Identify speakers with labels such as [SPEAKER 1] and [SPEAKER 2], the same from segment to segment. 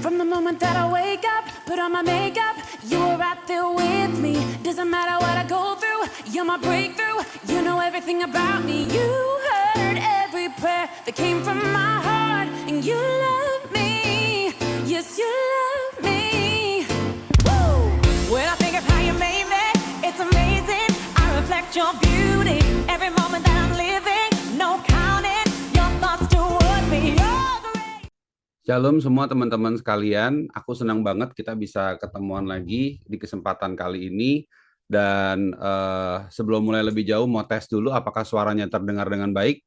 [SPEAKER 1] From the moment that I wake up, put on my makeup, you were right there with me. Doesn't matter what I go through, you're my breakthrough. You know everything about me. You heard every prayer that came from my heart, and you love me. Yes, you love me. Woo! When I think of how you made me, it's amazing. I reflect your beauty every moment that I'm living. No counting your thoughts toward me. You're great.
[SPEAKER 2] Shalom semua teman-teman sekalian, aku senang banget kita bisa ketemuan lagi di kesempatan kali ini. Dan sebelum mulai lebih jauh, mau tes dulu apakah suaranya terdengar dengan baik.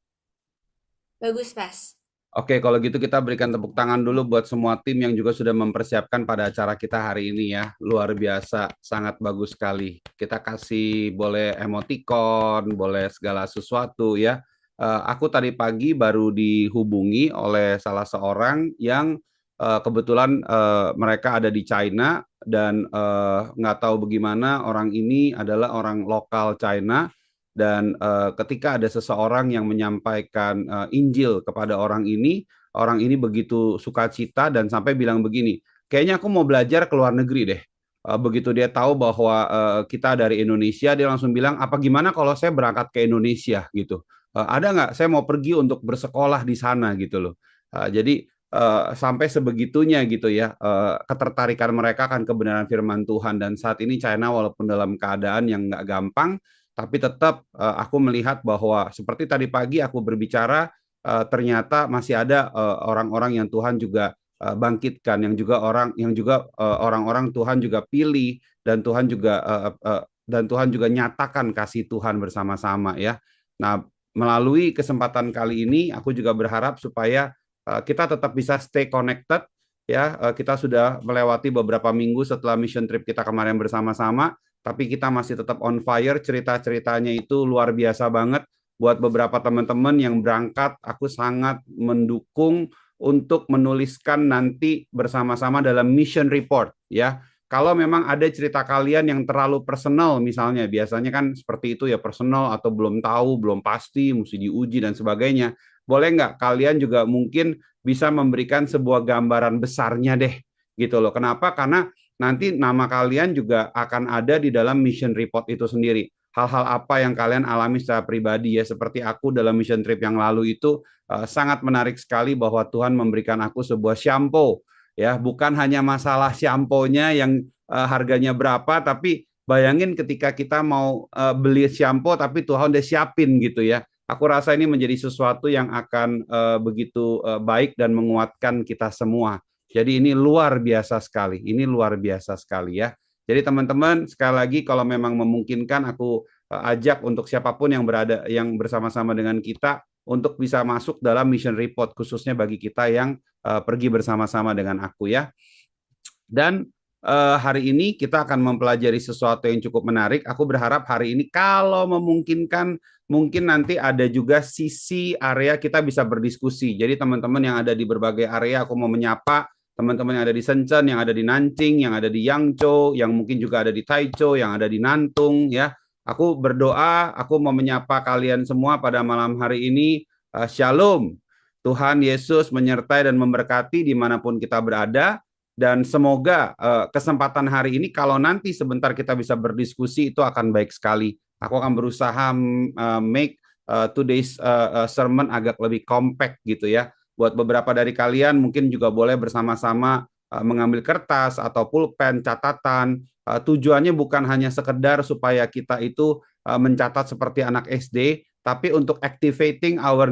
[SPEAKER 3] Bagus, Pas.
[SPEAKER 2] Oke, kalau gitu kita berikan tepuk tangan dulu buat semua tim yang juga sudah mempersiapkan pada acara kita hari ini ya. Luar biasa, sangat bagus sekali. Kita kasih boleh emoticon, boleh segala sesuatu ya. Aku tadi pagi baru dihubungi oleh salah seorang yang kebetulan mereka ada di China dan nggak tahu bagaimana orang ini adalah orang lokal China. Dan ketika ada seseorang yang menyampaikan Injil kepada orang ini begitu sukacita dan sampai bilang begini, kayaknya aku mau belajar ke luar negeri deh. Begitu dia tahu bahwa kita dari Indonesia, dia langsung bilang, apa gimana kalau saya berangkat ke Indonesia gitu. Ada nggak, saya mau pergi untuk bersekolah di sana gitu loh. Jadi sampai sebegitunya gitu ya, ketertarikan mereka akan kebenaran firman Tuhan. Dan saat ini China walaupun dalam keadaan yang nggak gampang, tapi tetap aku melihat bahwa seperti tadi pagi aku berbicara, ternyata masih ada orang-orang yang Tuhan juga bangkitkan, yang juga orang-orang Tuhan juga pilih, dan Tuhan juga nyatakan kasih Tuhan bersama-sama ya. Nah, melalui kesempatan kali ini aku juga berharap supaya kita tetap bisa stay connected ya. Kita sudah melewati beberapa minggu setelah mission trip kita kemarin bersama-sama, tapi kita masih tetap on fire. Cerita-ceritanya itu luar biasa banget. Buat beberapa teman-teman yang berangkat, aku sangat mendukung untuk menuliskan nanti bersama-sama dalam mission report ya. Kalau memang ada cerita kalian yang terlalu personal misalnya, biasanya kan seperti itu ya, personal atau belum tahu, belum pasti, mesti diuji dan sebagainya. Boleh nggak kalian juga mungkin bisa memberikan sebuah gambaran besarnya deh gitu loh. Kenapa? Karena nanti nama kalian juga akan ada di dalam mission report itu sendiri. Hal-hal apa yang kalian alami secara pribadi ya, seperti aku dalam mission trip yang lalu itu sangat menarik sekali bahwa Tuhan memberikan aku sebuah shampoo ya, bukan hanya masalah shampoo-nya yang harganya berapa, tapi bayangin ketika kita mau beli shampoo tapi Tuhan udah siapin gitu ya. Aku rasa ini menjadi sesuatu yang akan begitu baik dan menguatkan kita semua. Jadi ini luar biasa sekali, ya. Jadi teman-teman, sekali lagi kalau memang memungkinkan aku ajak untuk siapapun yang bersama-sama dengan kita untuk bisa masuk dalam mission report, khususnya bagi kita yang pergi bersama-sama dengan aku ya. Dan hari ini kita akan mempelajari sesuatu yang cukup menarik. Aku berharap hari ini kalau memungkinkan, mungkin nanti ada juga sisi area kita bisa berdiskusi. Jadi teman-teman yang ada di berbagai area, aku mau menyapa teman-teman yang ada di Shenzhen, yang ada di Nanjing, yang ada di Yangzhou, yang mungkin juga ada di Taichung, yang ada di Nantung ya. Aku berdoa, aku mau menyapa kalian semua pada malam hari ini. Shalom. Tuhan Yesus menyertai dan memberkati dimanapun kita berada. Dan semoga kesempatan hari ini, kalau nanti sebentar kita bisa berdiskusi, itu akan baik sekali. Aku akan berusaha make today's sermon agak lebih compact gitu ya. Buat beberapa dari kalian mungkin juga boleh bersama-sama mengambil kertas atau pulpen, catatan. Tujuannya bukan hanya sekedar supaya kita itu mencatat seperti anak SD, tapi untuk activating our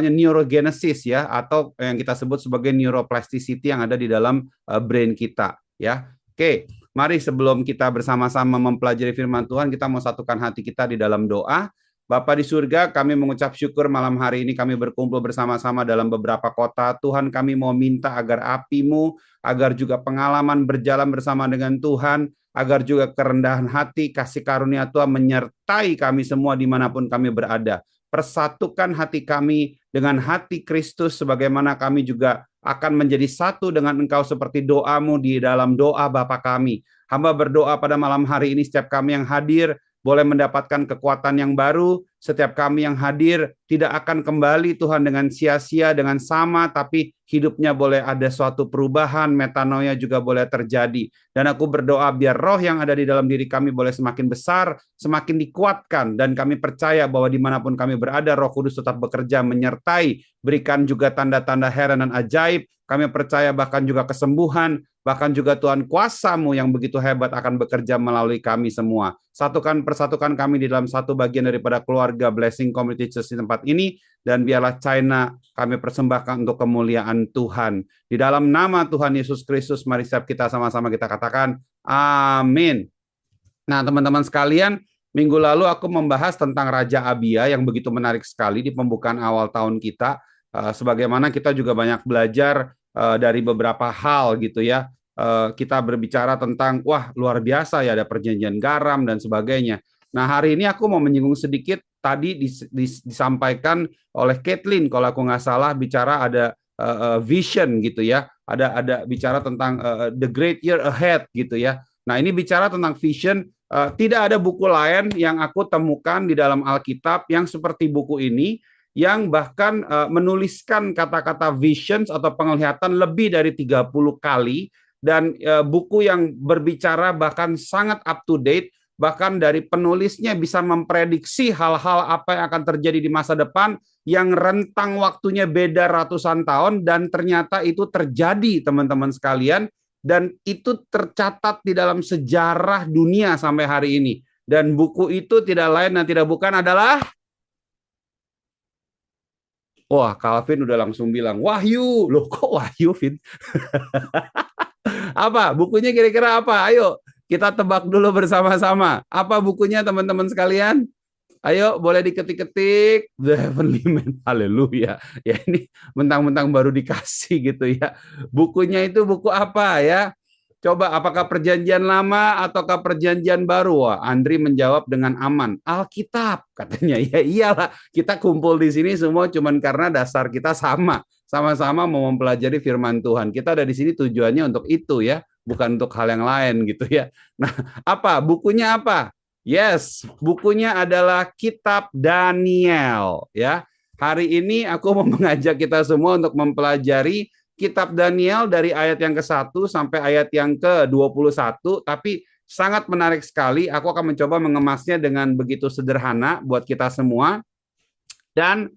[SPEAKER 2] neurogenesis ya, atau yang kita sebut sebagai neuroplasticity yang ada di dalam brain kita ya. Oke, mari sebelum kita bersama-sama mempelajari firman Tuhan, kita mau satukan hati kita di dalam doa. Bapa di surga, kami mengucap syukur malam hari ini kami berkumpul bersama-sama dalam beberapa kota. Tuhan, kami mau minta agar api-Mu, agar juga pengalaman berjalan bersama dengan Tuhan, agar juga kerendahan hati, kasih karunia Tuhan menyertai kami semua dimanapun kami berada. Persatukan hati kami dengan hati Kristus, sebagaimana kami juga akan menjadi satu dengan Engkau seperti doa-Mu di dalam doa Bapa kami. Hamba berdoa pada malam hari ini setiap kami yang hadir boleh mendapatkan kekuatan yang baru, Setiap kami yang hadir tidak akan kembali Tuhan dengan sia-sia, dengan sama, tapi hidupnya boleh ada suatu perubahan, metanoia juga boleh terjadi. Dan aku berdoa biar roh yang ada di dalam diri kami boleh semakin besar, semakin dikuatkan, dan kami percaya bahwa dimanapun kami berada, Roh Kudus tetap bekerja menyertai, berikan juga tanda-tanda heran dan ajaib. Kami percaya bahkan juga kesembuhan, bahkan juga Tuhan kuasa-Mu yang begitu hebat akan bekerja melalui kami semua. Persatukan kami di dalam satu bagian daripada keluarga Blessing Community Church di tempat ini, dan biarlah China kami persembahkan untuk kemuliaan Tuhan. Di dalam nama Tuhan Yesus Kristus, mari setiap kita sama-sama kita katakan, amin. Nah, teman-teman sekalian, minggu lalu aku membahas tentang Raja Abia yang begitu menarik sekali di pembukaan awal tahun kita. Sebagaimana kita juga banyak belajar dari beberapa hal gitu ya. Kita berbicara tentang, wah luar biasa ya, ada perjanjian garam dan sebagainya. Nah, hari ini aku mau menyinggung sedikit, tadi disampaikan oleh Kathleen, kalau aku nggak salah, bicara ada vision gitu ya. Ada bicara tentang the great year ahead gitu ya. Nah, ini bicara tentang vision. Tidak ada buku lain yang aku temukan di dalam Alkitab yang seperti buku ini, yang bahkan menuliskan kata-kata visions atau penglihatan lebih dari 30 kali, dan buku yang berbicara bahkan sangat up to date, bahkan dari penulisnya bisa memprediksi hal-hal apa yang akan terjadi di masa depan yang rentang waktunya beda ratusan tahun, dan ternyata itu terjadi, teman-teman sekalian, dan itu tercatat di dalam sejarah dunia sampai hari ini. Dan buku itu tidak lain dan tidak bukan adalah, wah, Calvin udah langsung bilang, Wahyu. Loh, kok Wahyu, Vin? Apa? Bukunya kira-kira apa? Ayo, kita tebak dulu bersama-sama. Apa bukunya, teman-teman sekalian? Ayo, boleh diketik-ketik. The Heavenly Man. Haleluya. Ya, ini mentang-mentang baru dikasih gitu ya. Bukunya itu buku apa ya? Coba, apakah perjanjian lama ataukah perjanjian baru? Wah, Andri menjawab dengan aman. Alkitab, katanya. Ya iyalah, kita kumpul di sini semua cuman karena dasar kita sama. Sama-sama mau mempelajari firman Tuhan. Kita ada di sini tujuannya untuk itu ya, bukan untuk hal yang lain gitu ya. Nah, apa? Bukunya apa? Yes, bukunya adalah Kitab Daniel ya. Hari ini aku mau mengajak kita semua untuk mempelajari Kitab Daniel dari ayat yang ke-1 sampai ayat yang ke-21, tapi sangat menarik sekali. Aku akan mencoba mengemasnya dengan begitu sederhana buat kita semua. Dan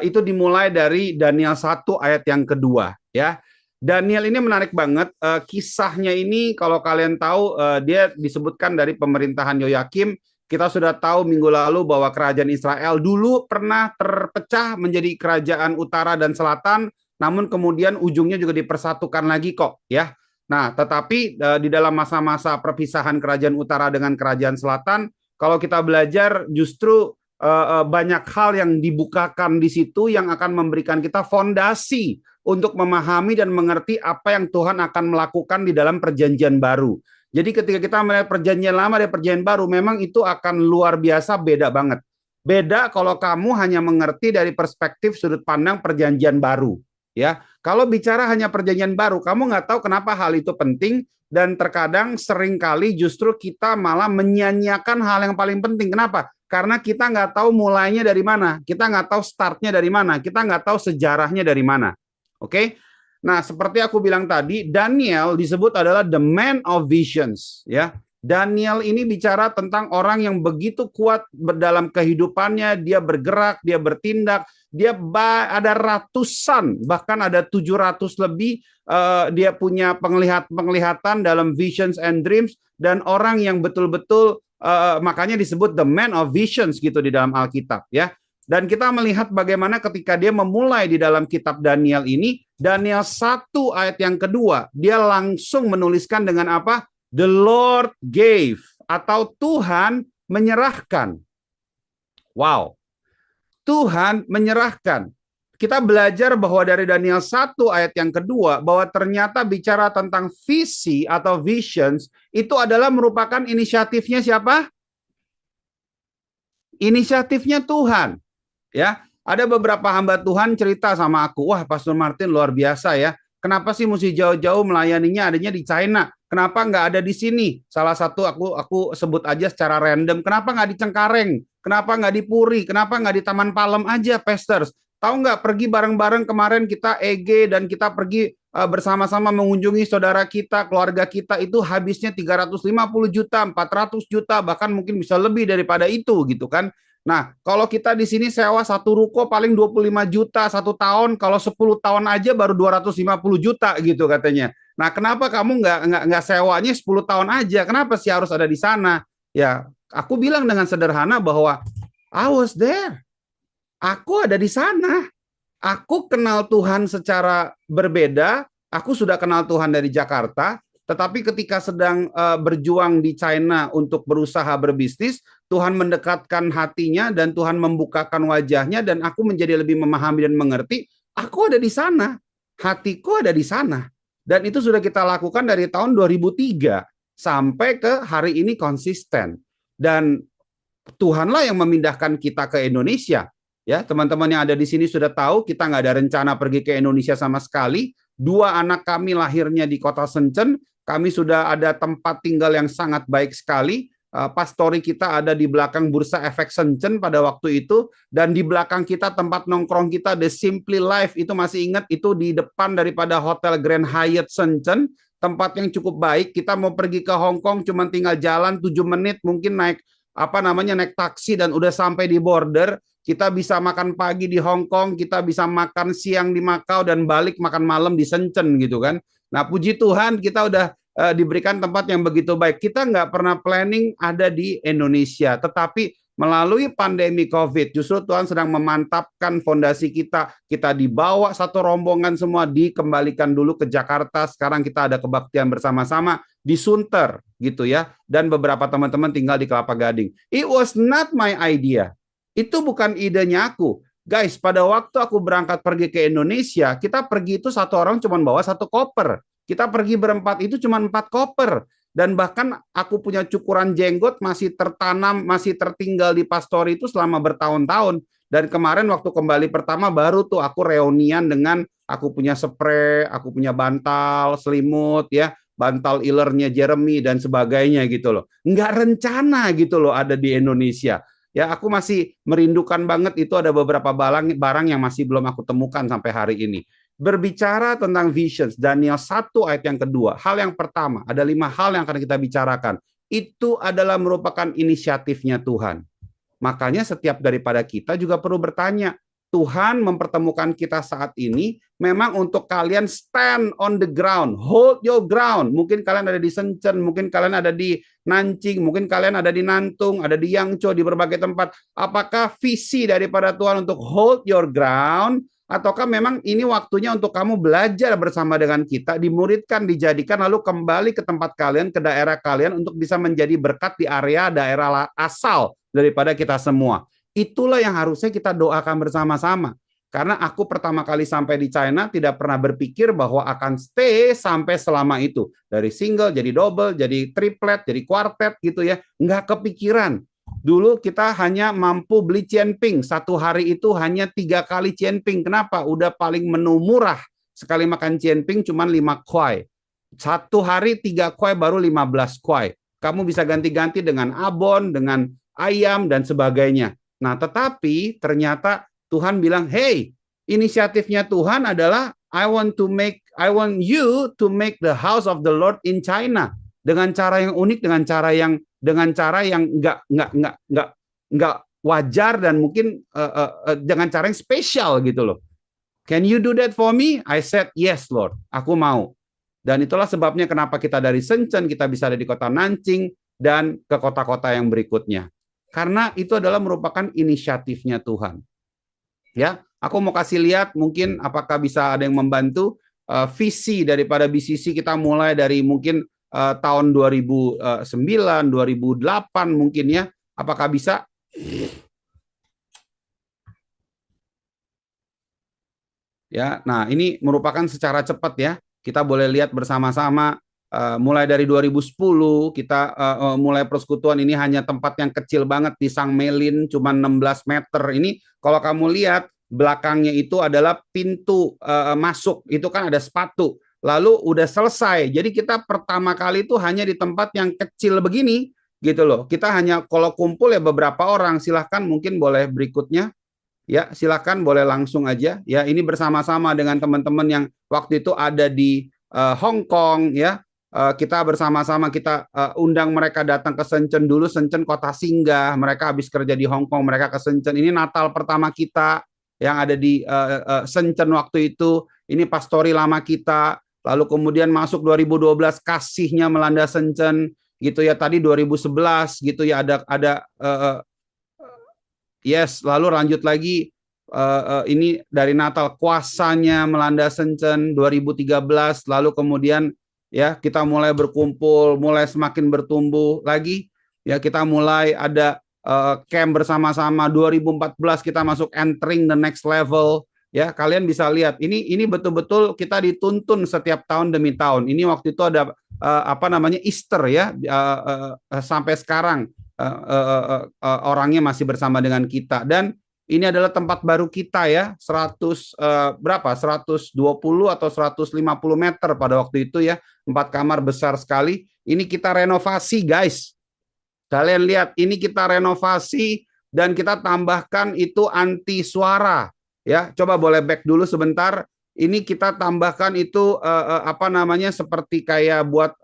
[SPEAKER 2] itu dimulai dari Daniel 1 ayat yang kedua ya. Daniel ini menarik banget, kisahnya ini kalau kalian tahu, dia disebutkan dari pemerintahan Yoyakim. Kita sudah tahu minggu lalu bahwa kerajaan Israel dulu pernah terpecah menjadi kerajaan utara dan selatan, namun kemudian ujungnya juga dipersatukan lagi kok ya. Nah, tetapi di dalam masa-masa perpisahan kerajaan utara dengan kerajaan selatan, kalau kita belajar justru banyak hal yang dibukakan di situ yang akan memberikan kita fondasi untuk memahami dan mengerti apa yang Tuhan akan melakukan di dalam perjanjian baru. Jadi ketika kita melihat perjanjian lama dan perjanjian baru, memang itu akan luar biasa beda banget. Beda kalau kamu hanya mengerti dari perspektif sudut pandang perjanjian baru. Ya, kalau bicara hanya perjanjian baru, kamu nggak tahu kenapa hal itu penting, dan terkadang seringkali justru kita malah menyanyiakan hal yang paling penting. Kenapa? Karena kita nggak tahu mulainya dari mana, kita nggak tahu startnya dari mana, kita nggak tahu sejarahnya dari mana. Oke, nah seperti aku bilang tadi, Daniel disebut adalah the man of visions. Ya, Daniel ini bicara tentang orang yang begitu kuat dalam kehidupannya, dia bergerak, dia bertindak, dia ada ratusan, bahkan ada 700 lebih. Dia punya penglihatan dalam visions and dreams, dan orang yang betul-betul makanya disebut the man of visions gitu di dalam Alkitab ya. Dan kita melihat bagaimana ketika dia memulai di dalam kitab Daniel ini, Daniel 1 ayat yang kedua, dia langsung menuliskan dengan apa? The Lord gave, atau Tuhan menyerahkan. Wow, Tuhan menyerahkan. Kita belajar bahwa dari Daniel 1 ayat yang kedua, bahwa ternyata bicara tentang visi atau visions, itu adalah merupakan inisiatifnya siapa? Inisiatifnya Tuhan. Ya, ada beberapa hamba Tuhan cerita sama aku, wah Pastor Martin luar biasa ya. Kenapa sih mesti jauh-jauh melayaninya adanya di China? Kenapa nggak ada di sini? Salah satu aku sebut aja secara random. Kenapa nggak di Cengkareng? Kenapa nggak di Puri? Kenapa nggak di Taman Palem aja, Pastors? Tahu nggak, pergi bareng-bareng kemarin kita EG dan kita pergi bersama-sama mengunjungi saudara kita, keluarga kita, itu habisnya 350 juta, 400 juta, bahkan mungkin bisa lebih daripada itu gitu kan. Nah, kalau kita di sini sewa satu ruko paling 25 juta satu tahun, kalau 10 tahun aja baru 250 juta gitu katanya. Nah, kenapa kamu nggak sewanya 10 tahun aja? Kenapa sih harus ada di sana? Ya, aku bilang dengan sederhana bahwa I was there. Aku ada di sana. Aku kenal Tuhan secara berbeda. Aku sudah kenal Tuhan dari Jakarta, tetapi ketika sedang berjuang di China untuk berusaha berbisnis, Tuhan mendekatkan hatinya dan Tuhan membukakan wajahnya dan aku menjadi lebih memahami dan mengerti. Aku ada di sana. Hatiku ada di sana. Dan itu sudah kita lakukan dari tahun 2003 sampai ke hari ini konsisten. Dan Tuhanlah yang memindahkan kita ke Indonesia. Ya, teman-teman yang ada di sini sudah tahu kita nggak ada rencana pergi ke Indonesia sama sekali. Dua anak kami lahirnya di kota Shenzhen. Kami sudah ada tempat tinggal yang sangat baik sekali. Pastori kita ada di belakang Bursa Efek Shenzhen pada waktu itu. Dan di belakang kita tempat nongkrong kita The Simply Life, itu masih ingat, itu di depan daripada Hotel Grand Hyatt Shenzhen. Tempat yang cukup baik. Kita mau pergi ke Hong Kong cuma tinggal jalan 7 menit, mungkin naik taksi dan udah sampai di border. Kita bisa makan pagi di Hong Kong, kita bisa makan siang di Macau dan balik makan malam di Shenzhen gitu kan. Nah, puji Tuhan kita udah diberikan tempat yang begitu baik. Kita nggak pernah planning ada di Indonesia, tetapi melalui pandemi COVID justru Tuhan sedang memantapkan fondasi kita. Kita dibawa satu rombongan semua, dikembalikan dulu ke Jakarta. Sekarang kita ada kebaktian bersama-sama di Sunter gitu ya, dan beberapa teman-teman tinggal di Kelapa Gading. It was not my idea. Itu bukan idenya aku. Guys, pada waktu aku berangkat pergi ke Indonesia, kita pergi itu satu orang cuma bawa satu koper. Kita pergi berempat itu cuma 4 koper. Dan bahkan aku punya cukuran jenggot masih tertanam, masih tertinggal di pastori itu selama bertahun-tahun. Dan kemarin waktu kembali pertama baru tuh aku reunian dengan, aku punya spray, aku punya bantal, selimut ya, bantal ilernya Jeremy dan sebagainya gitu loh. Nggak rencana gitu loh ada di Indonesia. Ya, aku masih merindukan banget, itu ada beberapa barang yang masih belum aku temukan sampai hari ini. Berbicara tentang visions, Daniel 1 ayat yang kedua, hal yang pertama, ada 5 hal yang akan kita bicarakan. Itu adalah merupakan inisiatifnya Tuhan. Makanya setiap daripada kita juga perlu bertanya, Tuhan mempertemukan kita saat ini memang untuk kalian stand on the ground, hold your ground. Mungkin kalian ada di Shenzhen, mungkin kalian ada di Nanjing, mungkin kalian ada di Nantung, ada di Yangzhou, di berbagai tempat. Apakah visi daripada Tuhan untuk hold your ground, ataukah memang ini waktunya untuk kamu belajar bersama dengan kita, dimuridkan, dijadikan, lalu kembali ke tempat kalian, ke daerah kalian untuk bisa menjadi berkat di area daerah asal daripada kita semua. Itulah yang harusnya kita doakan bersama-sama. Karena aku pertama kali sampai di China tidak pernah berpikir bahwa akan stay sampai selama itu. Dari single, jadi double, jadi triplet, jadi quartet gitu ya. Nggak kepikiran. Dulu kita hanya mampu beli cianping. Satu hari itu hanya 3 kali cianping. Kenapa? Udah paling menu murah. Sekali makan cianping cuma 5 kuai. Satu hari 3 kuai baru 15 kuai. Kamu bisa ganti-ganti dengan abon, dengan ayam, dan sebagainya. Nah, tetapi ternyata Tuhan bilang, hey, inisiatifnya Tuhan adalah I want you to make the house of the Lord in China dengan cara yang unik, dengan cara yang nggak wajar dan mungkin dengan cara yang spesial gitu loh. Can you do that for me? I said yes, Lord. Aku mau. Dan itulah sebabnya kenapa kita dari Shenzhen kita bisa ada di kota Nanjing dan ke kota-kota yang berikutnya. Karena itu adalah merupakan inisiatifnya Tuhan. Ya, aku mau kasih lihat mungkin apakah bisa ada yang membantu visi daripada BCC kita mulai dari mungkin tahun 2009, 2008 mungkin ya. Apakah bisa? Ya, nah ini merupakan secara cepat ya. Kita boleh lihat bersama-sama. Mulai dari 2010 kita mulai persekutuan ini hanya tempat yang kecil banget di Sang Melin, cuma 16 meter. Ini kalau kamu lihat belakangnya itu adalah pintu masuk, itu kan ada sepatu. Lalu udah selesai. Jadi kita pertama kali itu hanya di tempat yang kecil begini gitu loh. Kita hanya kalau kumpul ya beberapa orang. Silahkan mungkin boleh berikutnya. Ya, silakan boleh langsung aja. Ya, ini bersama-sama dengan teman-teman yang waktu itu ada di Hong Kong ya. Kita bersama-sama kita undang mereka datang ke Shenzhen dulu. Shenzhen kota singgah. Mereka habis kerja di Hong Kong, mereka ke Shenzhen. Ini Natal pertama kita yang ada di Shenzhen waktu itu. Ini pastori lama kita. Lalu kemudian masuk 2012 kasihnya melanda Shenzhen gitu ya. Tadi 2011 gitu ya ada yes, lalu lanjut lagi ini dari Natal kuasanya melanda Shenzhen 2013, lalu kemudian ya kita mulai berkumpul, mulai semakin bertumbuh lagi, ya kita mulai ada camp bersama-sama 2014 kita masuk entering the next level. Ya, kalian bisa lihat ini betul-betul kita dituntun setiap tahun demi tahun. Ini waktu itu ada apa namanya Easter ya sampai sekarang orangnya masih bersama dengan kita dan ini adalah tempat baru kita ya 100 berapa 120 atau 150 meter pada waktu itu ya 4 kamar besar sekali. Ini kita renovasi guys. Kalian lihat ini kita renovasi dan kita tambahkan itu anti suara. Ya, coba boleh back dulu sebentar. Ini kita tambahkan itu apa namanya seperti kayak buat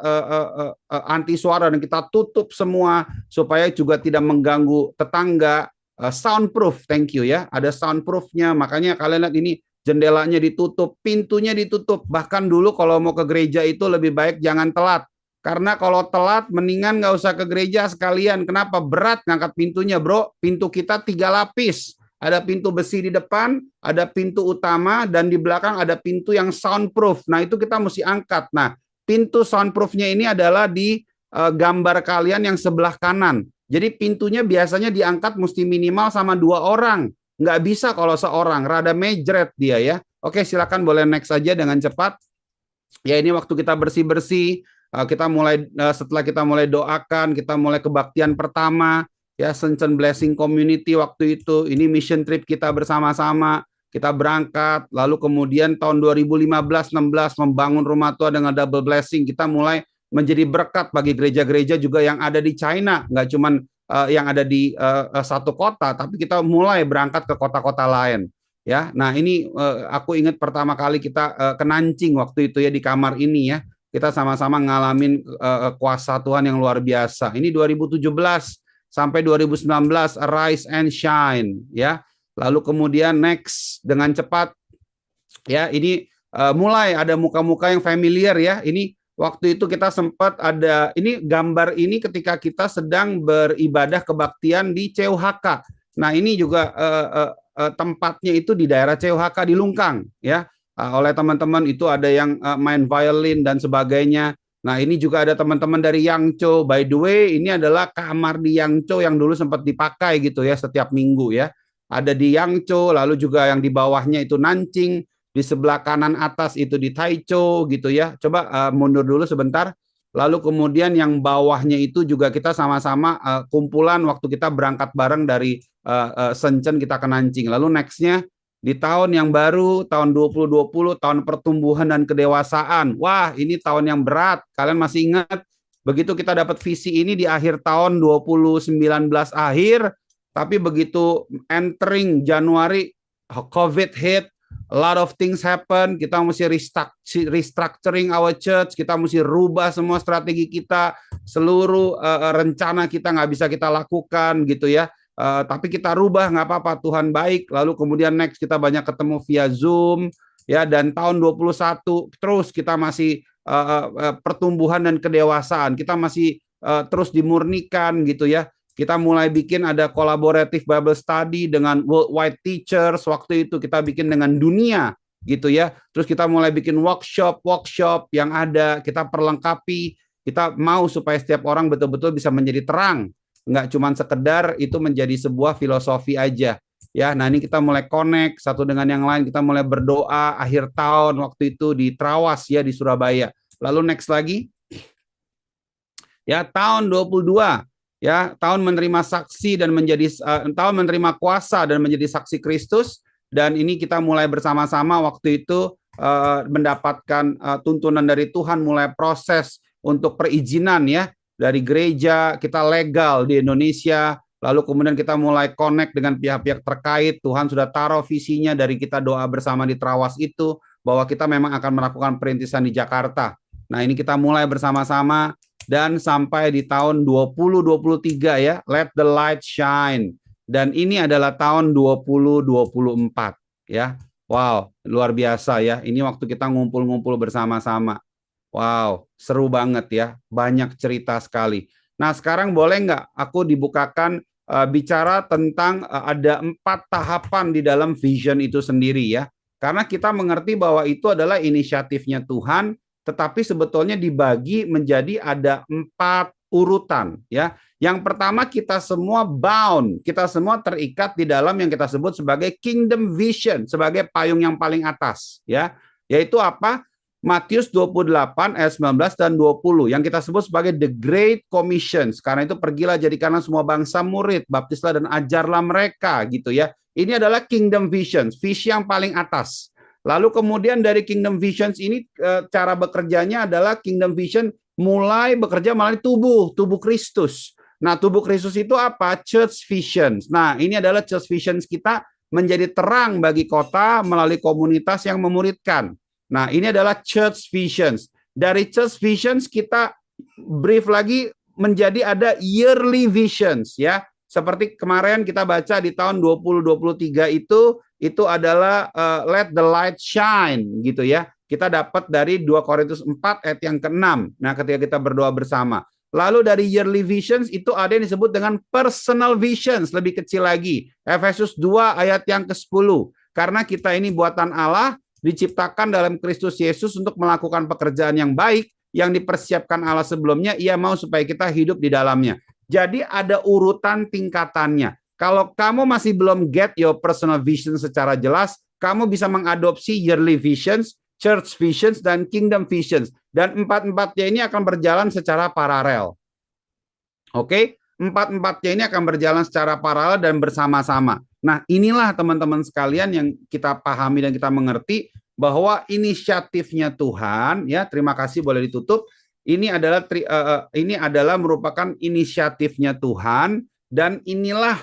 [SPEAKER 2] anti suara dan kita tutup semua supaya juga tidak mengganggu tetangga. Soundproof, thank you ya. Ada soundproofnya, makanya kalian lihat ini jendelanya ditutup, pintunya ditutup. Bahkan dulu kalau mau ke gereja itu lebih baik jangan telat. Karena kalau telat mendingan nggak usah ke gereja sekalian. Kenapa? Berat ngangkat pintunya bro. Pintu kita 3 lapis. Ada pintu besi di depan, ada pintu utama, dan di belakang ada pintu yang soundproof. Nah, itu kita mesti angkat. Nah, pintu soundproofnya ini adalah di gambar kalian yang sebelah kanan. Jadi pintunya biasanya diangkat mesti minimal sama 2 orang. Nggak bisa kalau seorang, rada mejret dia ya. Oke, silakan boleh next aja dengan cepat. Ya, ini waktu kita bersih-bersih, kita mulai setelah kita mulai doakan, kita mulai kebaktian pertama. Ya, Shenzhen Blessing Community waktu itu, ini mission trip kita bersama-sama, kita berangkat, lalu kemudian tahun 2015-16 membangun rumah tua dengan double blessing, kita mulai menjadi berkat bagi gereja-gereja juga yang ada di China, nggak cuma yang ada di satu kota, tapi kita mulai berangkat ke kota-kota lain. Ya, nah ini aku ingat pertama kali kita ke Nanjing waktu itu ya di kamar ini ya, kita sama-sama ngalamin kuasa Tuhan yang luar biasa. Ini 2017. Sampai 2019 Arise and Shine ya. Lalu kemudian next dengan cepat ya ini mulai ada muka-muka yang familiar ya. Ini waktu itu kita sempat ada ini gambar ini ketika kita sedang beribadah kebaktian di CUHK. Nah, ini juga tempatnya itu di daerah CUHK di Lungkang ya. Oleh teman-teman itu ada yang main violin dan sebagainya. Nah, ini juga ada teman-teman dari Yangzhou. By the way, ini adalah kamar di Yangzhou yang dulu sempat dipakai gitu ya setiap minggu ya. Ada di Yangzhou, lalu juga yang di bawahnya itu Nanjing, di sebelah kanan atas itu di Taichung gitu ya. Coba mundur dulu sebentar. Lalu kemudian yang bawahnya itu juga kita sama-sama kumpulan waktu kita berangkat bareng dari Shenzhen kita ke Nanjing. Lalu nextnya di tahun yang baru, tahun 2020, tahun pertumbuhan dan kedewasaan. Wah, ini tahun yang berat. Kalian masih ingat, begitu kita dapat visi ini di akhir tahun 2019 akhir, tapi begitu entering Januari, COVID hit, a lot of things happen, kita mesti restructuring our church, kita mesti rubah semua strategi kita, seluruh rencana kita nggak bisa kita lakukan gitu ya. Tapi kita rubah, nggak apa-apa, Tuhan baik. Lalu kemudian next kita banyak ketemu via Zoom ya, dan tahun 21 terus kita masih pertumbuhan dan kedewasaan, kita masih terus dimurnikan gitu ya. Kita mulai bikin ada collaborative Bible study dengan worldwide teachers, waktu itu kita bikin dengan dunia gitu ya. Terus kita mulai bikin workshop yang ada, kita perlengkapi, kita mau supaya setiap orang betul-betul bisa menjadi terang. Nggak cuma sekedar itu menjadi sebuah filosofi aja ya. Nah, ini kita mulai connect satu dengan yang lain, kita mulai berdoa akhir tahun waktu itu di Trawas ya di Surabaya. Lalu next lagi ya, tahun 22 ya, tahun menerima saksi dan menjadi tahun menerima kuasa dan menjadi saksi Kristus. Dan ini kita mulai bersama-sama waktu itu mendapatkan tuntunan dari Tuhan, mulai proses untuk perizinan ya. dari gereja, kita legal di Indonesia, lalu kemudian kita mulai connect dengan pihak-pihak terkait. Tuhan sudah taruh visinya dari kita doa bersama di Trawas itu, bahwa kita memang akan melakukan perintisan di Jakarta. Nah, ini kita mulai bersama-sama dan sampai di tahun 2023 ya, Let the Light Shine. Dan ini adalah tahun 2024 ya. Wow, luar biasa ya. Ini waktu kita ngumpul-ngumpul bersama-sama. Wow, seru banget ya. Banyak cerita sekali. Nah, sekarang boleh nggak aku dibukakan bicara tentang ada 4 tahapan di dalam vision itu sendiri ya. Karena kita mengerti bahwa itu adalah inisiatifnya Tuhan, tetapi sebetulnya dibagi menjadi ada 4 urutan ya. Yang pertama, kita semua bound, kita semua terikat di dalam yang kita sebut sebagai kingdom vision, sebagai payung yang paling atas ya. Yaitu apa? Matius 28 ayat 19 dan 20 yang kita sebut sebagai the Great Commission. Karena itu pergilah jadikanlah semua bangsa murid, baptislah dan ajarlah mereka gitu ya. Ini adalah kingdom visions, visi yang paling atas. Lalu kemudian dari kingdom visions ini cara bekerjanya adalah kingdom vision mulai bekerja melalui tubuh Kristus. Nah, tubuh Kristus itu apa? Church visions. Nah, ini adalah church visions kita menjadi terang bagi kota melalui komunitas yang memuridkan. Nah, ini adalah church visions. Dari church visions kita brief lagi menjadi ada yearly visions ya. Seperti kemarin kita baca di tahun 2023 itu adalah let the light shine gitu ya. Kita dapat dari 2 Korintus 4 ayat yang ke-6. Nah, ketika kita berdoa bersama. Lalu dari yearly visions itu ada yang disebut dengan personal visions, lebih kecil lagi. Efesus 2 ayat yang ke-10. Karena kita ini buatan Allah, diciptakan dalam Kristus Yesus untuk melakukan pekerjaan yang baik yang dipersiapkan Allah sebelumnya, ia mau supaya kita hidup di dalamnya. Jadi ada urutan tingkatannya. Kalau kamu masih belum get your personal vision secara jelas, kamu bisa mengadopsi yearly visions, church visions, dan kingdom visions. Dan 4-4-nya ini akan berjalan secara paralel. Oke? 4-4-nya ini akan berjalan secara paralel dan bersama-sama. Nah, inilah teman-teman sekalian yang kita pahami dan kita mengerti bahwa inisiatifnya Tuhan, ya, terima kasih boleh ditutup. Ini adalah merupakan inisiatifnya Tuhan dan inilah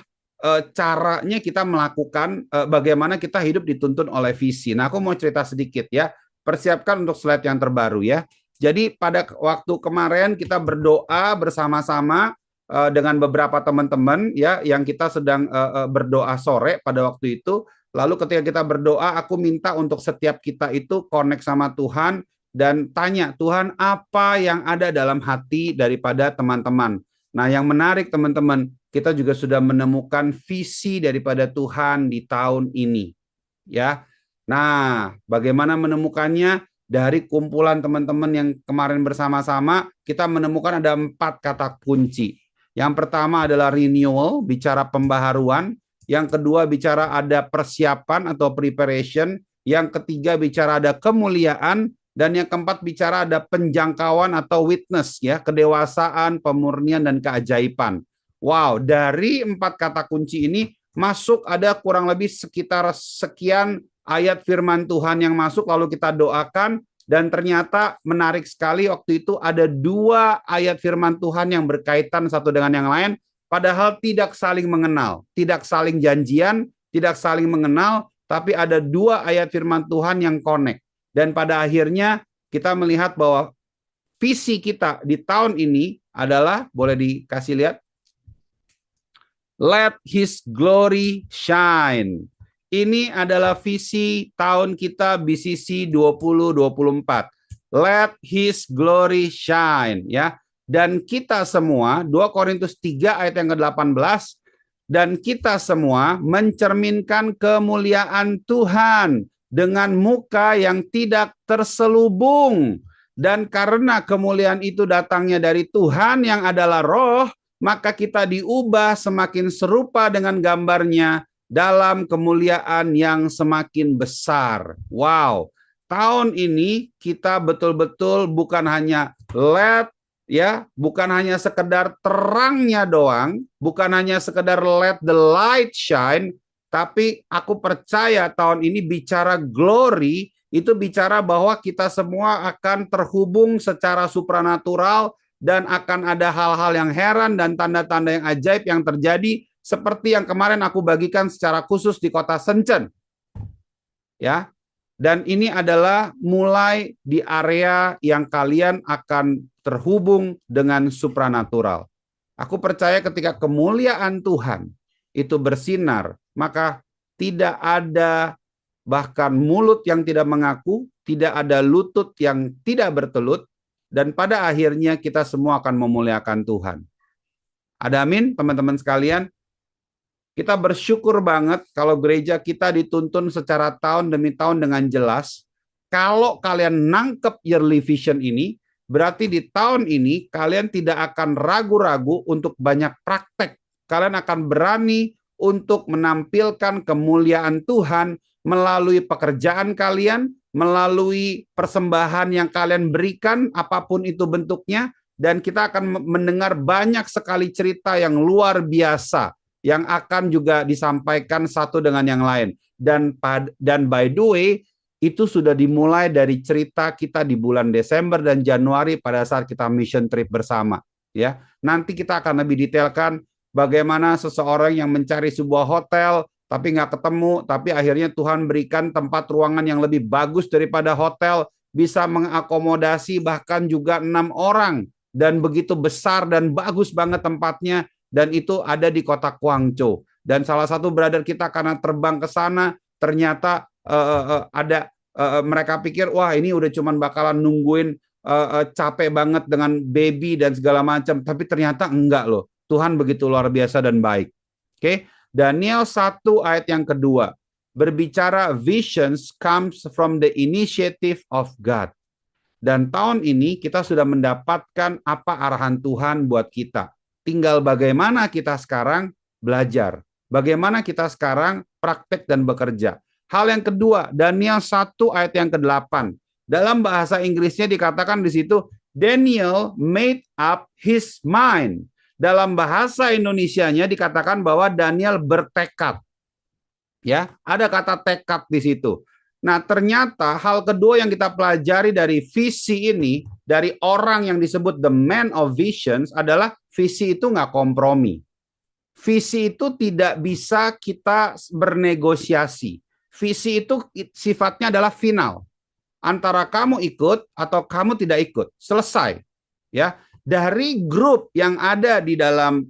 [SPEAKER 2] caranya kita melakukan bagaimana kita hidup dituntun oleh visi. Nah, aku mau cerita sedikit ya. Persiapkan untuk slide yang terbaru ya. Jadi pada waktu kemarin kita berdoa bersama-sama dengan beberapa teman-teman ya yang kita sedang berdoa sore pada waktu itu. Lalu ketika kita berdoa, aku minta untuk setiap kita itu connect sama Tuhan dan tanya, Tuhan apa yang ada dalam hati daripada teman-teman. Nah, yang menarik teman-teman, kita juga sudah menemukan visi daripada Tuhan di tahun ini. Ya. Nah, bagaimana menemukannya? Dari kumpulan teman-teman yang kemarin bersama-sama, kita menemukan ada 4 kata kunci. Yang pertama adalah renewal, bicara pembaharuan. Yang kedua bicara ada persiapan atau preparation. Yang ketiga bicara ada kemuliaan. Dan yang keempat bicara ada penjangkauan atau witness, ya, kedewasaan, pemurnian, dan keajaiban. Wow, dari 4 kata kunci ini masuk ada kurang lebih sekitar sekian ayat firman Tuhan yang masuk, lalu kita doakan. Dan ternyata menarik sekali waktu itu ada 2 ayat firman Tuhan yang berkaitan satu dengan yang lain, padahal tidak saling mengenal, tidak saling janjian, tidak saling mengenal, tapi ada 2 ayat firman Tuhan yang connect. Dan pada akhirnya kita melihat bahwa visi kita di tahun ini adalah, boleh dikasih lihat, let His glory shine. Ini adalah visi tahun kita BCC 2024. Let His glory shine, ya. Dan kita semua, 2 Korintus 3 ayat yang ke-18, dan kita semua mencerminkan kemuliaan Tuhan dengan muka yang tidak terselubung. Dan karena kemuliaan itu datangnya dari Tuhan yang adalah Roh, maka kita diubah semakin serupa dengan gambarnya dalam kemuliaan yang semakin besar. Wow, tahun ini kita betul-betul bukan hanya bukan hanya sekedar terangnya doang, bukan hanya sekedar let the light shine, tapi aku percaya tahun ini bicara glory, itu bicara bahwa kita semua akan terhubung secara supranatural dan akan ada hal-hal yang heran dan tanda-tanda yang ajaib yang terjadi seperti yang kemarin aku bagikan secara khusus di kota Shenzhen. Ya. Dan ini adalah mulai di area yang kalian akan terhubung dengan supranatural. Aku percaya ketika kemuliaan Tuhan itu bersinar, maka tidak ada bahkan mulut yang tidak mengaku, tidak ada lutut yang tidak bertelut, dan pada akhirnya kita semua akan memuliakan Tuhan. Ada amin, teman-teman sekalian? Kita bersyukur banget kalau gereja kita dituntun secara tahun demi tahun dengan jelas. Kalau kalian nangkep yearly vision ini, berarti di tahun ini kalian tidak akan ragu-ragu untuk banyak praktek. Kalian akan berani untuk menampilkan kemuliaan Tuhan melalui pekerjaan kalian, melalui persembahan yang kalian berikan, apapun itu bentuknya, dan kita akan mendengar banyak sekali cerita yang luar biasa yang akan juga disampaikan satu dengan yang lain. Dan by the way, itu sudah dimulai dari cerita kita di bulan Desember dan Januari pada saat kita mission trip bersama. Ya, nanti kita akan lebih detailkan bagaimana seseorang yang mencari sebuah hotel tapi nggak ketemu, tapi akhirnya Tuhan berikan tempat ruangan yang lebih bagus daripada hotel, bisa mengakomodasi bahkan juga 6 orang, dan begitu besar dan bagus banget tempatnya. Dan itu ada di kota Guangzhou. Dan salah satu brother kita karena terbang ke sana, ternyata mereka pikir, wah ini udah cuman bakalan nungguin capek banget dengan baby dan segala macam. Tapi ternyata enggak loh. Tuhan begitu luar biasa dan baik. Oke, Daniel 1 ayat yang kedua. Berbicara visions comes from the initiative of God. Dan tahun ini kita sudah mendapatkan apa arahan Tuhan buat kita. Tinggal bagaimana kita sekarang belajar. Bagaimana kita sekarang praktek dan bekerja. Hal yang kedua, Daniel 1 ayat yang ke-8. Dalam bahasa Inggrisnya dikatakan di situ, Daniel made up his mind. Dalam bahasa Indonesianya dikatakan bahwa Daniel bertekad. Ya, ada kata tekad di situ. Nah, ternyata hal kedua yang kita pelajari dari visi ini, dari orang yang disebut the man of visions, adalah visi itu nggak kompromi. Visi itu tidak bisa kita bernegosiasi. Visi itu sifatnya adalah final. Antara kamu ikut atau kamu tidak ikut. Selesai. Ya, dari grup yang ada di dalam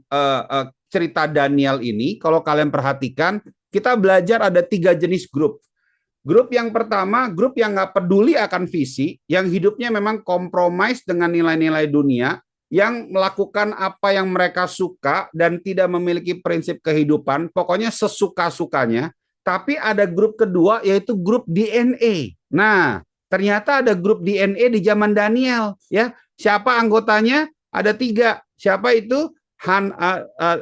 [SPEAKER 2] cerita Daniel ini, kalau kalian perhatikan, kita belajar ada 3 jenis grup. Grup yang pertama, grup yang nggak peduli akan visi, yang hidupnya memang kompromis dengan nilai-nilai dunia, yang melakukan apa yang mereka suka dan tidak memiliki prinsip kehidupan, pokoknya sesuka-sukanya. Tapi ada grup kedua, yaitu grup DNA. Nah, ternyata ada grup DNA di zaman Daniel. Ya, siapa anggotanya? Ada 3. Siapa itu?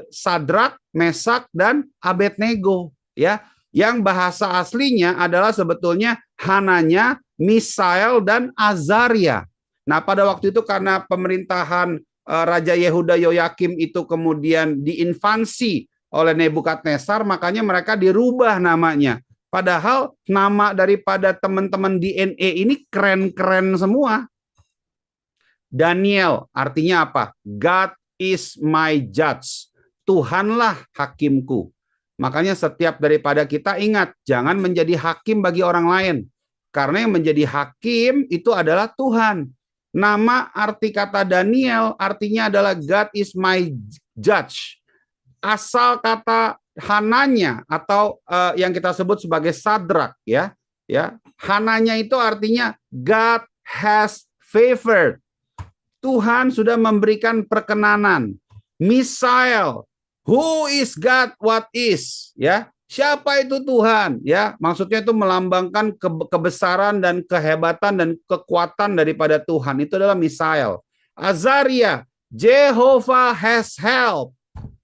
[SPEAKER 2] Sadrak, Mesak, dan Abednego. Ya. Yang bahasa aslinya adalah sebetulnya Hananya, Misael, dan Azaria. Nah, pada waktu itu karena pemerintahan Raja Yehuda Yoyakim itu kemudian diinvasi oleh Nebukadnezar, makanya mereka dirubah namanya. Padahal nama daripada teman-teman DNA ini keren-keren semua. Daniel artinya apa? God is my judge. Tuhanlah hakimku. Makanya setiap daripada kita ingat, jangan menjadi hakim bagi orang lain. Karena yang menjadi hakim itu adalah Tuhan. Nama arti kata Daniel artinya adalah God is my judge. Asal kata Hananya atau yang kita sebut sebagai Sadrak, ya. Hananya itu artinya God has favored. Tuhan sudah memberikan perkenanan. Misael, who is God, what is, ya. Siapa itu Tuhan, ya. Maksudnya itu melambangkan kebesaran dan kehebatan dan kekuatan daripada Tuhan. Itu adalah Misael. Azaria, Jehovah has help.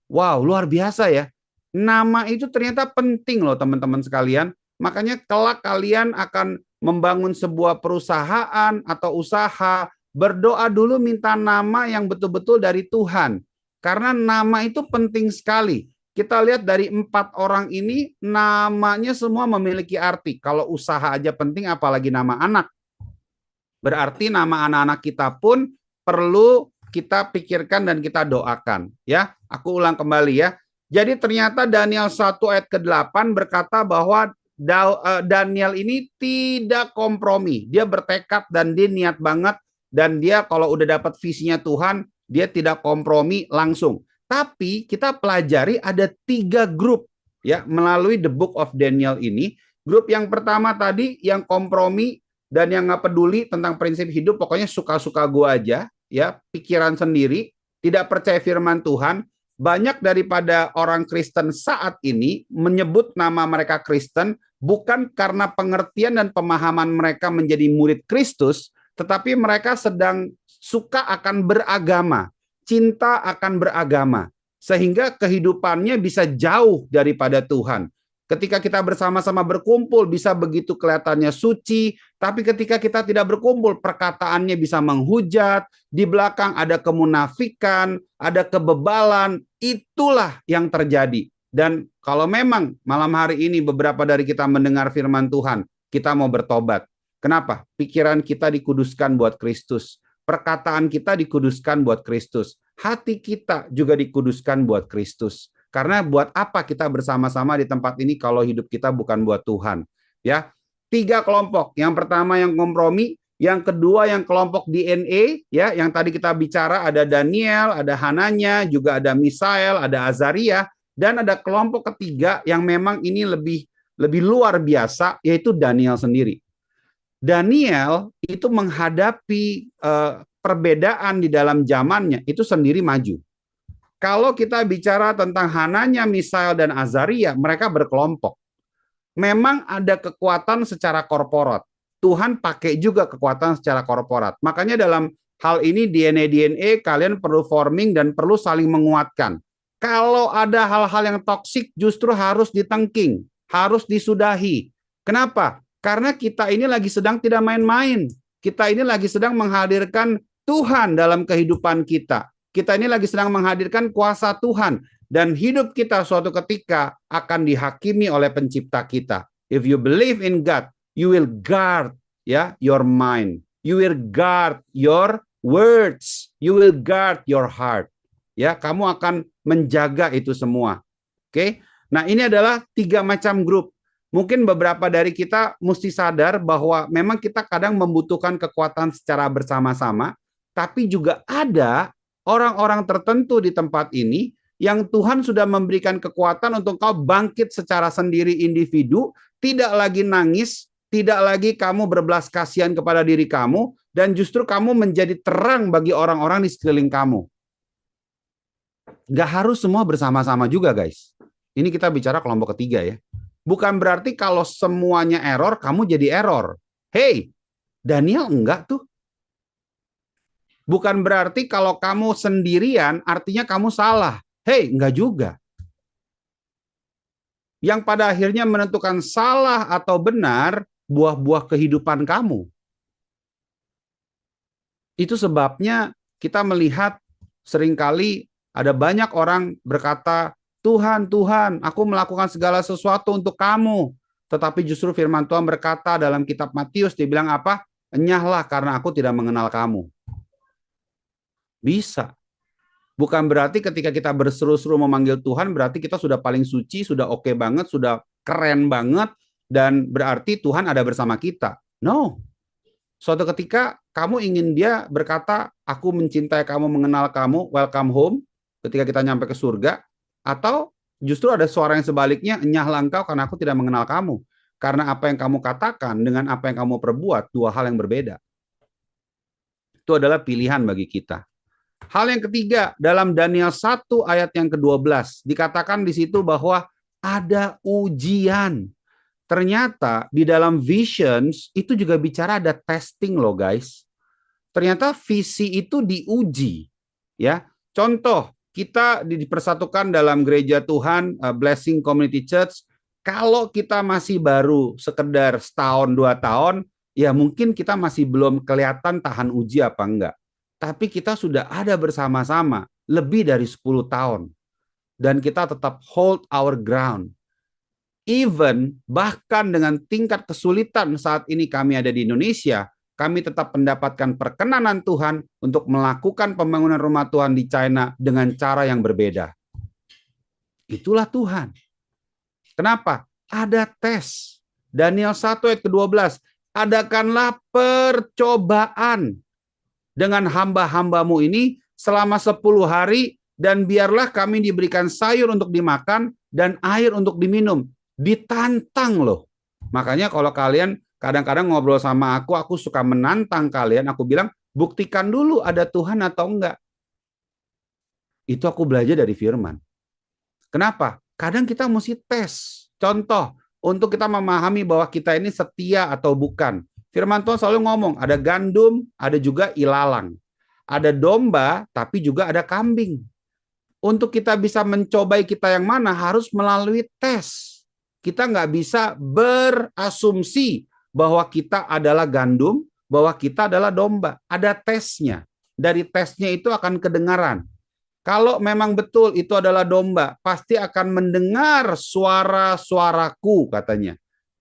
[SPEAKER 2] Wow, luar biasa ya. Nama itu ternyata penting loh teman-teman sekalian. Makanya kelak kalian akan membangun sebuah perusahaan atau usaha, berdoa dulu minta nama yang betul-betul dari Tuhan. Karena nama itu penting sekali. Kita lihat dari 4 orang ini, namanya semua memiliki arti. Kalau usaha aja penting, apalagi nama anak. Berarti nama anak-anak kita pun perlu kita pikirkan dan kita doakan. Ya, aku ulang kembali ya. Jadi ternyata Daniel 1 ayat ke-8 berkata bahwa Daniel ini tidak kompromi. Dia bertekad dan dia niat banget. Dan dia kalau udah dapat visinya Tuhan, dia tidak kompromi langsung. Tapi kita pelajari ada 3 grup ya melalui the book of Daniel ini. Grup yang pertama tadi yang kompromi dan yang nggak peduli tentang prinsip hidup, pokoknya suka-suka gua aja, ya pikiran sendiri, tidak percaya firman Tuhan. Banyak daripada orang Kristen saat ini menyebut nama mereka Kristen bukan karena pengertian dan pemahaman mereka menjadi murid Kristus, tetapi mereka sedang suka akan beragama, cinta akan beragama, sehingga kehidupannya bisa jauh daripada Tuhan. Ketika kita bersama-sama berkumpul bisa begitu kelihatannya suci, tapi ketika kita tidak berkumpul perkataannya bisa menghujat, di belakang ada kemunafikan, ada kebebalan, itulah yang terjadi. Dan kalau memang malam hari ini beberapa dari kita mendengar firman Tuhan, kita mau bertobat. Kenapa? Pikiran kita dikuduskan buat Kristus, perkataan kita dikuduskan buat Kristus, hati kita juga dikuduskan buat Kristus. Karena buat apa kita bersama-sama di tempat ini kalau hidup kita bukan buat Tuhan? Ya, 3 kelompok. Yang pertama yang kompromi, yang kedua yang kelompok DNA, ya, yang tadi kita bicara ada Daniel, ada Hananya, juga ada Misael, ada Azaria, dan ada kelompok ketiga yang memang ini lebih luar biasa, yaitu Daniel sendiri. Daniel itu menghadapi perbedaan di dalam zamannya itu sendiri maju. Kalau kita bicara tentang Hananya, Misael, dan Azaria, mereka berkelompok. Memang ada kekuatan secara korporat. Tuhan pakai juga kekuatan secara korporat. Makanya dalam hal ini DNA kalian perlu forming dan perlu saling menguatkan. Kalau ada hal-hal yang toksik justru harus ditengking, harus disudahi. Kenapa? Karena kita ini lagi sedang tidak main-main. Kita ini lagi sedang menghadirkan Tuhan dalam kehidupan kita. Kita ini lagi sedang menghadirkan kuasa Tuhan. Dan hidup kita suatu ketika akan dihakimi oleh pencipta kita. If you believe in God, you will guard your mind. You will guard your words. You will guard your heart. Ya, kamu akan menjaga itu semua. Oke? Nah, ini adalah 3 macam grup. Mungkin beberapa dari kita mesti sadar bahwa memang kita kadang membutuhkan kekuatan secara bersama-sama, tapi juga ada orang-orang tertentu di tempat ini yang Tuhan sudah memberikan kekuatan untuk kau bangkit secara sendiri individu, tidak lagi nangis, tidak lagi kamu berbelas kasihan kepada diri kamu, dan justru kamu menjadi terang bagi orang-orang di sekeliling kamu. Gak harus semua bersama-sama juga, guys. Ini kita bicara kelompok ketiga ya. Bukan berarti kalau semuanya error, kamu jadi error. Hey, Daniel enggak tuh. Bukan berarti kalau kamu sendirian, artinya kamu salah. Hei, enggak juga. Yang pada akhirnya menentukan salah atau benar, buah-buah kehidupan kamu. Itu sebabnya kita melihat seringkali ada banyak orang berkata, Tuhan, Tuhan, aku melakukan segala sesuatu untuk kamu. Tetapi justru firman Tuhan berkata dalam kitab Matius, dia bilang apa? Enyahlah karena aku tidak mengenal kamu. Bisa. Bukan berarti ketika kita berseru-seru memanggil Tuhan, berarti kita sudah paling suci, sudah oke banget, sudah keren banget, dan berarti Tuhan ada bersama kita. No. Suatu ketika kamu ingin dia berkata, aku mencintai kamu, mengenal kamu, welcome home, ketika kita nyampe ke surga, atau justru ada suara yang sebaliknya, enyahlah engkau karena aku tidak mengenal kamu. Karena apa yang kamu katakan dengan apa yang kamu perbuat, 2 hal yang berbeda. Itu adalah pilihan bagi kita. Hal yang ketiga, dalam Daniel 1 ayat yang ke-12, dikatakan di situ bahwa ada ujian. Ternyata di dalam visions itu juga bicara ada testing loh guys. Ternyata visi itu diuji. Ya, contoh, kita dipersatukan dalam gereja Tuhan, Blessing Community Church, kalau kita masih baru sekedar setahun, 2 tahun, ya mungkin kita masih belum kelihatan tahan uji apa enggak. Tapi kita sudah ada bersama-sama lebih dari 10 tahun. Dan kita tetap hold our ground. Even bahkan dengan tingkat kesulitan saat ini kami ada di Indonesia, kami tetap mendapatkan perkenanan Tuhan untuk melakukan pembangunan rumah Tuhan di China dengan cara yang berbeda. Itulah Tuhan. Kenapa? Ada tes. Daniel 1 ayat ke-12. Adakanlah percobaan dengan hamba-hambamu ini selama 10 hari, dan biarlah kami diberikan sayur untuk dimakan dan air untuk diminum. Ditantang loh. Makanya kalau kalian kadang-kadang ngobrol sama aku suka menantang kalian, aku bilang, buktikan dulu ada Tuhan atau enggak. Itu aku belajar dari firman. Kenapa? Kadang kita mesti tes. Contoh, untuk kita memahami bahwa kita ini setia atau bukan. Firman Tuhan selalu ngomong, ada gandum, ada juga ilalang. Ada domba, tapi juga ada kambing. Untuk kita bisa mencobai kita yang mana, harus melalui tes. Kita nggak bisa berasumsi bahwa kita adalah gandum, bahwa kita adalah domba. Ada tesnya. Dari tesnya itu akan kedengaran. Kalau memang betul itu adalah domba, pasti akan mendengar suara-suaraku, katanya.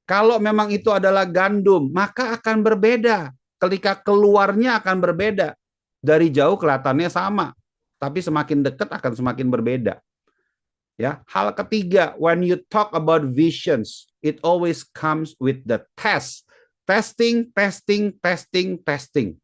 [SPEAKER 2] Kalau memang itu adalah gandum, maka akan berbeda. Ketika keluarnya akan berbeda. Dari jauh kelihatannya sama, tapi semakin dekat akan semakin berbeda. Ya, hal ketiga, when you talk about visions, it always comes with the test. Testing, testing, testing, testing.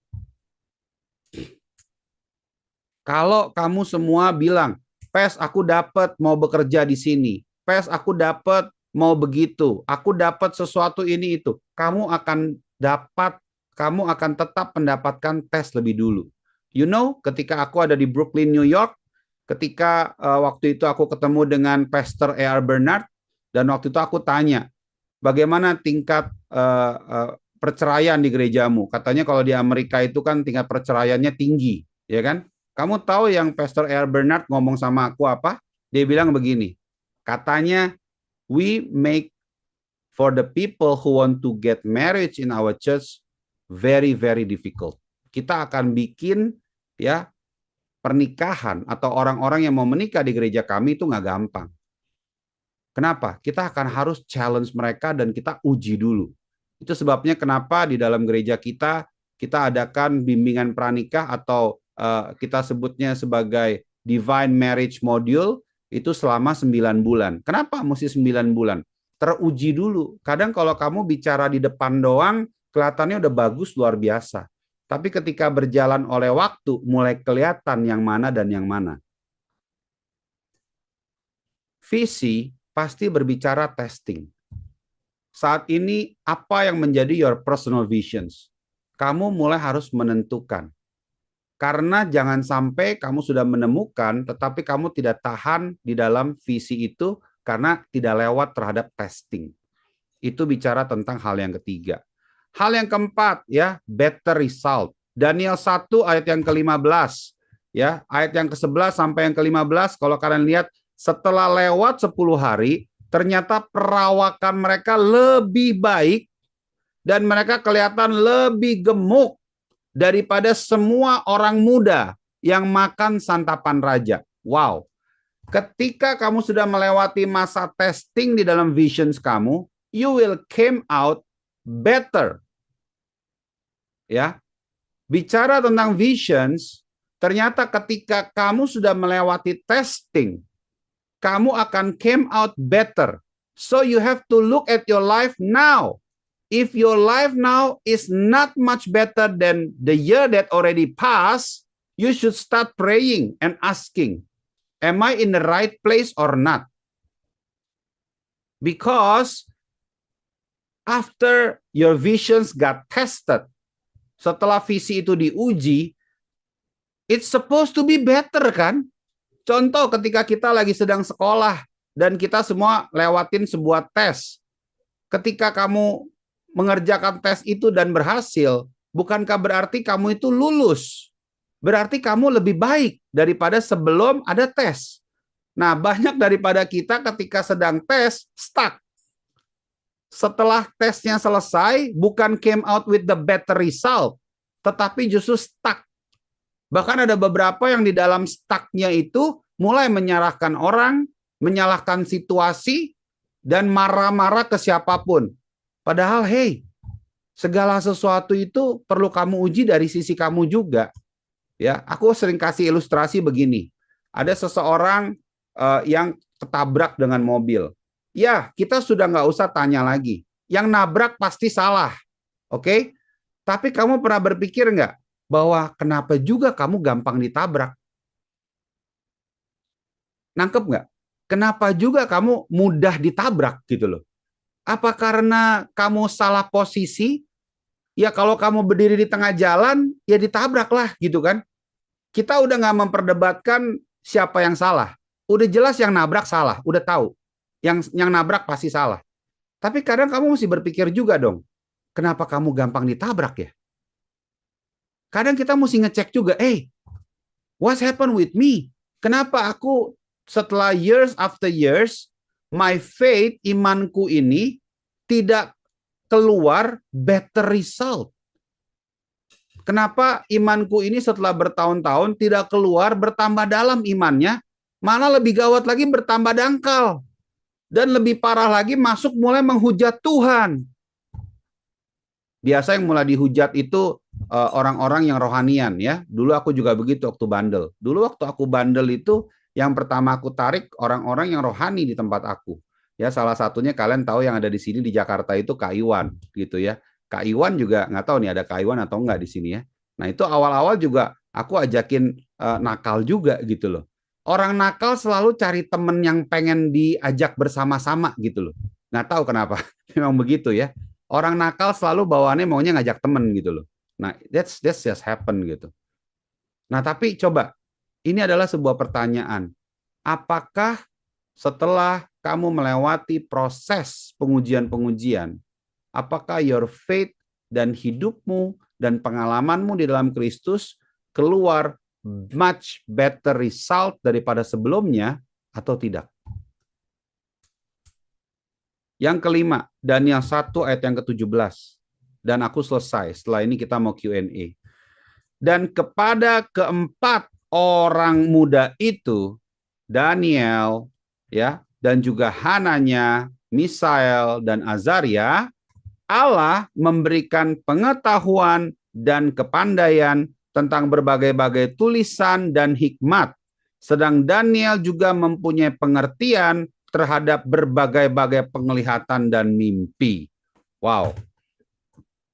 [SPEAKER 2] Kalau kamu semua bilang, Pes, aku dapat mau bekerja di sini. Pes, aku dapat mau begitu. Aku dapat sesuatu ini itu. Kamu akan tetap mendapatkan tes lebih dulu. You know, ketika aku ada di Brooklyn, New York, ketika waktu itu aku ketemu dengan Pastor A.R. Bernard, dan waktu itu aku tanya, bagaimana tingkat perceraian di gerejamu? Katanya kalau di Amerika itu kan tingkat perceraiannya tinggi, ya kan? Kamu tahu yang Pastor A.R. Bernard ngomong sama aku apa? Dia bilang begini, katanya, we make for the people who want to get married in our church very, very difficult. Kita akan bikin ya pernikahan atau orang-orang yang mau menikah di gereja kami itu nggak gampang. Kenapa? Kita akan harus challenge mereka dan kita uji dulu. Itu sebabnya kenapa di dalam gereja kita adakan bimbingan pranikah atau kita sebutnya sebagai Divine Marriage Module itu selama 9 bulan. Kenapa mesti 9 bulan? Teruji dulu. Kadang kalau kamu bicara di depan doang, kelihatannya udah bagus luar biasa. Tapi ketika berjalan oleh waktu, mulai kelihatan yang mana dan yang mana. Visi pasti berbicara testing. Saat ini, apa yang menjadi your personal visions? Kamu mulai harus menentukan. Karena jangan sampai kamu sudah menemukan, tetapi kamu tidak tahan di dalam visi itu karena tidak lewat terhadap testing. Itu bicara tentang hal yang ketiga. Hal yang keempat, ya, better result. Daniel 1 ayat yang ke-15, ya, ayat yang ke-11 sampai yang ke-15, kalau kalian lihat, setelah lewat 10 hari, ternyata perawakan mereka lebih baik dan mereka kelihatan lebih gemuk daripada semua orang muda yang makan santapan raja. Wow. Ketika kamu sudah melewati masa testing di dalam visions kamu, you will came out better. Ya. Bicara tentang visions, ternyata ketika kamu sudah melewati testing, kamu akan came out better. So you have to look at your life now. If your life now is not much better than the year that already passed, you should start praying and asking, am I in the right place or not? Because after your visions got tested, setelah visi itu diuji, it's supposed to be better kan? Contoh ketika kita lagi sedang sekolah dan kita semua lewatin sebuah tes. Ketika kamu mengerjakan tes itu dan berhasil, bukankah berarti kamu itu lulus? Berarti kamu lebih baik daripada sebelum ada tes. Nah, banyak daripada kita ketika sedang tes, stuck. Setelah tesnya selesai, bukan came out with the better result, tetapi justru stuck. Bahkan ada beberapa yang di dalam stucknya itu mulai menyalahkan orang, menyalahkan situasi, dan marah-marah ke siapapun. Padahal, hey, Segala sesuatu itu perlu kamu uji dari sisi kamu juga. Ya, aku sering kasih ilustrasi begini. Ada seseorang yang ketabrak dengan mobil. Ya, kita sudah nggak usah tanya lagi. Yang nabrak pasti salah, oke? Tapi kamu pernah berpikir nggak bahwa kenapa juga kamu gampang ditabrak? Nangkep nggak? Kenapa juga kamu mudah ditabrak gitu loh? Apa karena kamu salah posisi? Ya kalau kamu berdiri di tengah jalan, ya ditabrak lah gitu kan. Kita udah nggak memperdebatkan siapa yang salah. Udah jelas yang nabrak salah, udah tahu. Yang nabrak pasti salah. Tapi kadang kamu mesti berpikir juga dong, kenapa kamu gampang ditabrak ya? Kadang kita mesti ngecek juga, what's happened with me? Kenapa aku setelah years after years, my faith, imanku ini tidak keluar better result? Kenapa imanku ini setelah bertahun-tahun tidak keluar bertambah dalam imannya, malah lebih gawat lagi bertambah dangkal. Dan lebih parah lagi masuk mulai menghujat Tuhan. Biasa yang mulai dihujat itu orang-orang yang rohanian ya. Dulu aku juga begitu waktu bandel. Dulu waktu aku bandel itu yang pertama aku tarik orang-orang yang rohani di tempat aku. Ya salah satunya kalian tahu yang ada di sini di Jakarta itu Kak Iwan gitu ya. Kak Iwan juga nggak tahu nih ada Kak Iwan atau enggak di sini ya. Nah itu awal-awal juga aku ajakin nakal juga gitu loh. Orang nakal selalu cari temen yang pengen diajak bersama-sama gitu loh. Nggak tahu kenapa. Memang begitu ya. Orang nakal selalu bawaannya maunya ngajak temen gitu loh. Nah, that's just happen gitu. Nah, tapi coba, ini adalah sebuah pertanyaan. Apakah setelah kamu melewati proses pengujian-pengujian, apakah your faith dan hidupmu dan pengalamanmu di dalam Kristus keluar much better result daripada sebelumnya atau tidak? Yang kelima, Daniel 1 ayat yang ke-17. Dan aku selesai. Setelah ini kita mau Q&A. Dan kepada keempat orang muda itu, Daniel, ya, dan juga Hananya, Misael, dan Azaria, Allah memberikan pengetahuan dan kepandaian tentang berbagai-bagai tulisan dan hikmat. Sedang Daniel juga mempunyai pengertian terhadap berbagai-bagai penglihatan dan mimpi. Wow.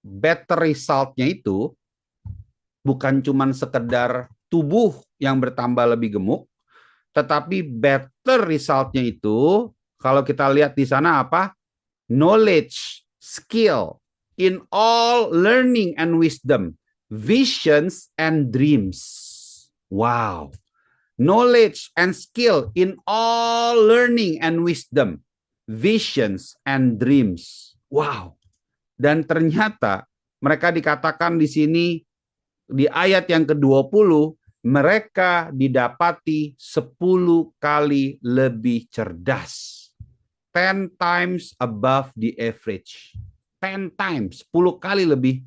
[SPEAKER 2] Better result-nya itu bukan cuma sekedar tubuh yang bertambah lebih gemuk, tetapi better result-nya itu kalau kita lihat di sana apa? Knowledge, skill in all learning and wisdom, visions and dreams. Wow. Knowledge and skill in all learning and wisdom, visions and dreams. Wow. Dan ternyata mereka dikatakan di sini di ayat yang ke-20, mereka didapati 10 kali lebih cerdas. 10 times above the average. 10 times, 10 kali lebih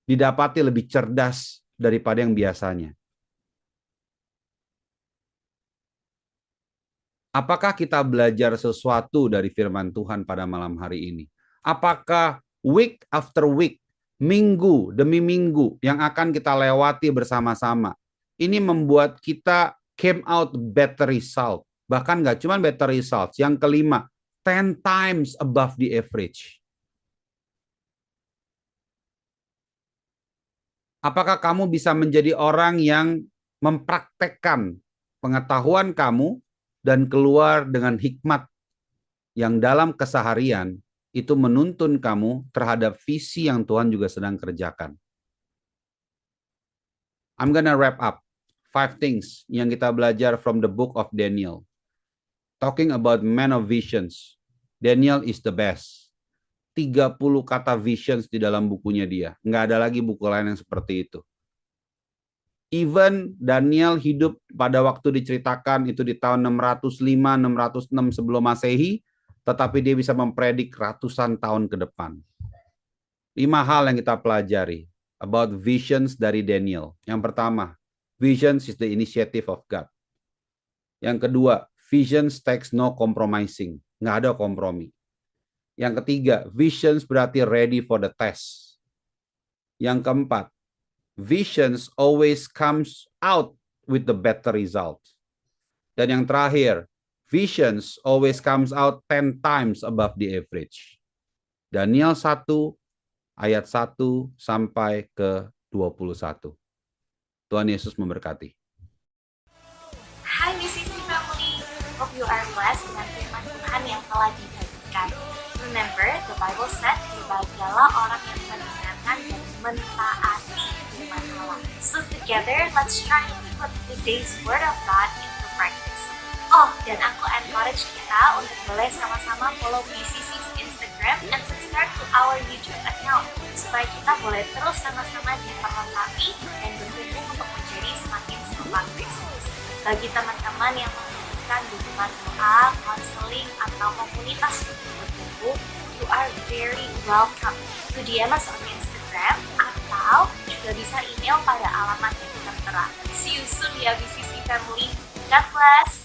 [SPEAKER 2] didapati lebih cerdas daripada yang biasanya. Apakah kita belajar sesuatu dari firman Tuhan pada malam hari ini? Apakah week after week, minggu demi minggu yang akan kita lewati bersama-sama, ini membuat kita came out better result? Bahkan nggak cuma better results. Yang kelima, 10 times above the average. Apakah kamu bisa menjadi orang yang mempraktekkan pengetahuan kamu dan keluar dengan hikmat yang dalam keseharian itu menuntun kamu terhadap visi yang Tuhan juga sedang kerjakan. I'm gonna wrap up 5 things yang kita belajar from the book of Daniel. Talking about man of visions, Daniel is the best. 30 kata visions di dalam bukunya dia. Nggak ada lagi buku lain yang seperti itu. Even Daniel hidup pada waktu diceritakan itu di tahun 605, 606 sebelum Masehi, tetapi dia bisa mempredik ratusan tahun ke depan. 5 hal yang kita pelajari about visions dari Daniel. Yang pertama, visions is the initiative of God. Yang kedua, visions takes no compromising. Nggak ada kompromi. Yang ketiga, visions berarti ready for the test. Yang keempat, visions always comes out with the better result. Dan yang terakhir, visions always comes out 10 times above the average. Daniel 1 ayat 1 sampai ke 21. Tuhan Yesus memberkati.
[SPEAKER 4] Hai BCC Family, hope you are blessed dengan firman Tuhan yang telah dibagikan. Remember, the Bible said, berbahagialah orang yang mendengarkan dan mentaati firman Allah. So together, let's try to put today's word of God into practice. Oh, dan aku encourage kita untuk boleh sama-sama follow BCC's Instagram and subscribe to our YouTube account supaya kita boleh terus sama-sama diperlengkapi dan bertumbuh untuk menjadi semakin serupa Kristus. Bagi teman-teman yang membutuhkan dukungan doa, konseling, atau komunitas untuk bertumbuh, you are very welcome to DM us on Instagram atau juga bisa email pada alamat yang tertera. See you soon ya BCC Family. God bless!